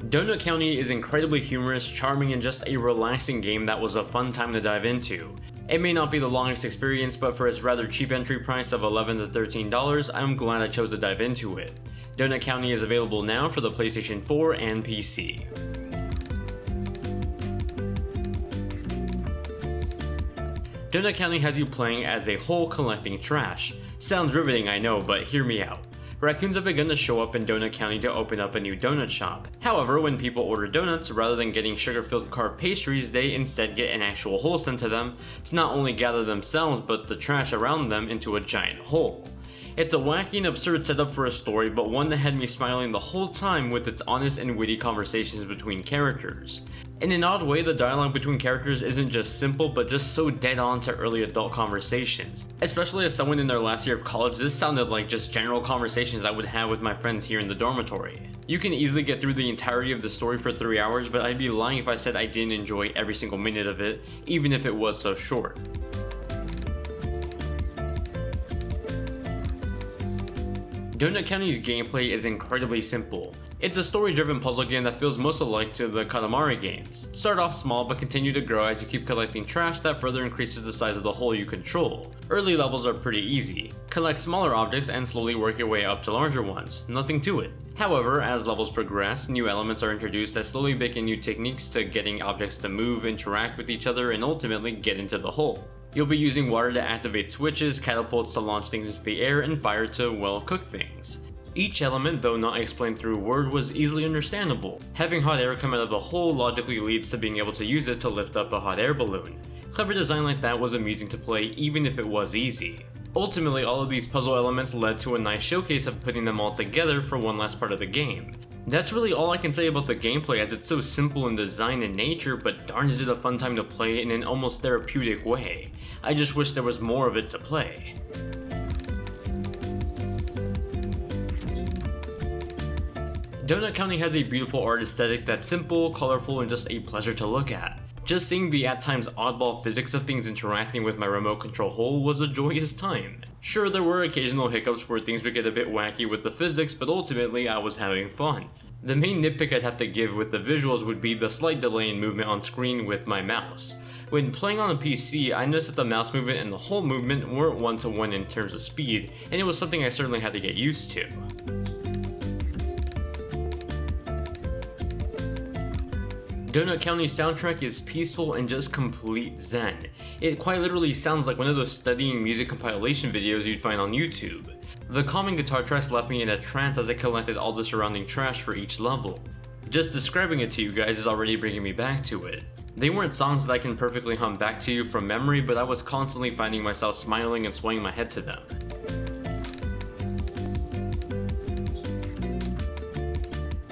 Donut County is incredibly humorous, charming, and just a relaxing game that was a fun time to dive into. It may not be the longest experience, but for its rather cheap entry price of $11 to $13, I'm glad I chose to dive into it. Donut County is available now for the PlayStation 4 and PC. Donut County has you playing as a whole collecting trash. Sounds riveting, I know, but hear me out. Raccoons have begun to show up in Donut County to open up a new donut shop. However, when people order donuts, rather than getting sugar-filled carved pastries, they instead get an actual hole sent to them to not only gather themselves but the trash around them into a giant hole. It's a wacky and absurd setup for a story, but one that had me smiling the whole time with its honest and witty conversations between characters. In an odd way, the dialogue between characters isn't just simple, but just so dead on to early adult conversations. Especially as someone in their last year of college, this sounded like just general conversations I would have with my friends here in the dormitory. You can easily get through the entirety of the story for 3 hours, but I'd be lying if I said I didn't enjoy every single minute of it, even if it was so short. Donut County's gameplay is incredibly simple. It's a story-driven puzzle game that feels most alike to the Katamari games. Start off small but continue to grow as you keep collecting trash that further increases the size of the hole you control. Early levels are pretty easy. Collect smaller objects and slowly work your way up to larger ones. Nothing to it. However, as levels progress, new elements are introduced that slowly bake in new techniques to getting objects to move, interact with each other, and ultimately get into the hole. You'll be using water to activate switches, catapults to launch things into the air, and fire to, well, cook things. Each element, though not explained through word, was easily understandable. Having hot air come out of the hole logically leads to being able to use it to lift up a hot air balloon. Clever design like that was amusing to play even if it was easy. Ultimately, all of these puzzle elements led to a nice showcase of putting them all together for one last part of the game. That's really all I can say about the gameplay, as it's so simple in design and nature, but darn is it a fun time to play in an almost therapeutic way. I just wish there was more of it to play. Donut County has a beautiful art aesthetic that's simple, colorful, and just a pleasure to look at. Just seeing the at times oddball physics of things interacting with my remote control hole was a joyous time. Sure, there were occasional hiccups where things would get a bit wacky with the physics, but ultimately I was having fun. The main nitpick I'd have to give with the visuals would be the slight delay in movement on screen with my mouse. When playing on a PC, I noticed that the mouse movement and the hole movement weren't one-to-one in terms of speed, and it was something I certainly had to get used to. Donut County's soundtrack is peaceful and just complete zen. It quite literally sounds like one of those studying music compilation videos you'd find on YouTube. The calming guitar tracks left me in a trance as I collected all the surrounding trash for each level. Just describing it to you guys is already bringing me back to it. They weren't songs that I can perfectly hum back to you from memory, but I was constantly finding myself smiling and swaying my head to them.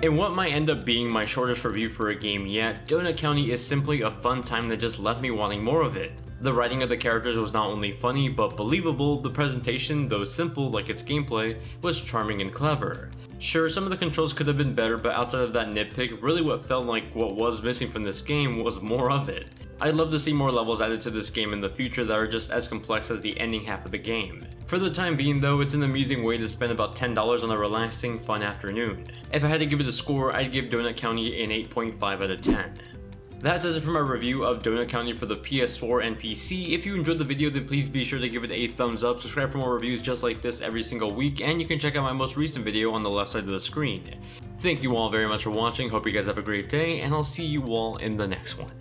In what might end up being my shortest review for a game yet, Donut County is simply a fun time that just left me wanting more of it. The writing of the characters was not only funny but believable, the presentation, though simple like its gameplay, was charming and clever. Sure, some of the controls could have been better, but outside of that nitpick, really what felt like what was missing from this game was more of it. I'd love to see more levels added to this game in the future that are just as complex as the ending half of the game. For the time being though, it's an amusing way to spend about $10 on a relaxing, fun afternoon. If I had to give it a score, I'd give Donut County an 8.5 out of 10. That does it for my review of Donut County for the PS4 and PC. If you enjoyed the video, then please be sure to give it a thumbs up, subscribe for more reviews just like this every single week, and you can check out my most recent video on the left side of the screen. Thank you all very much for watching, hope you guys have a great day, and I'll see you all in the next one.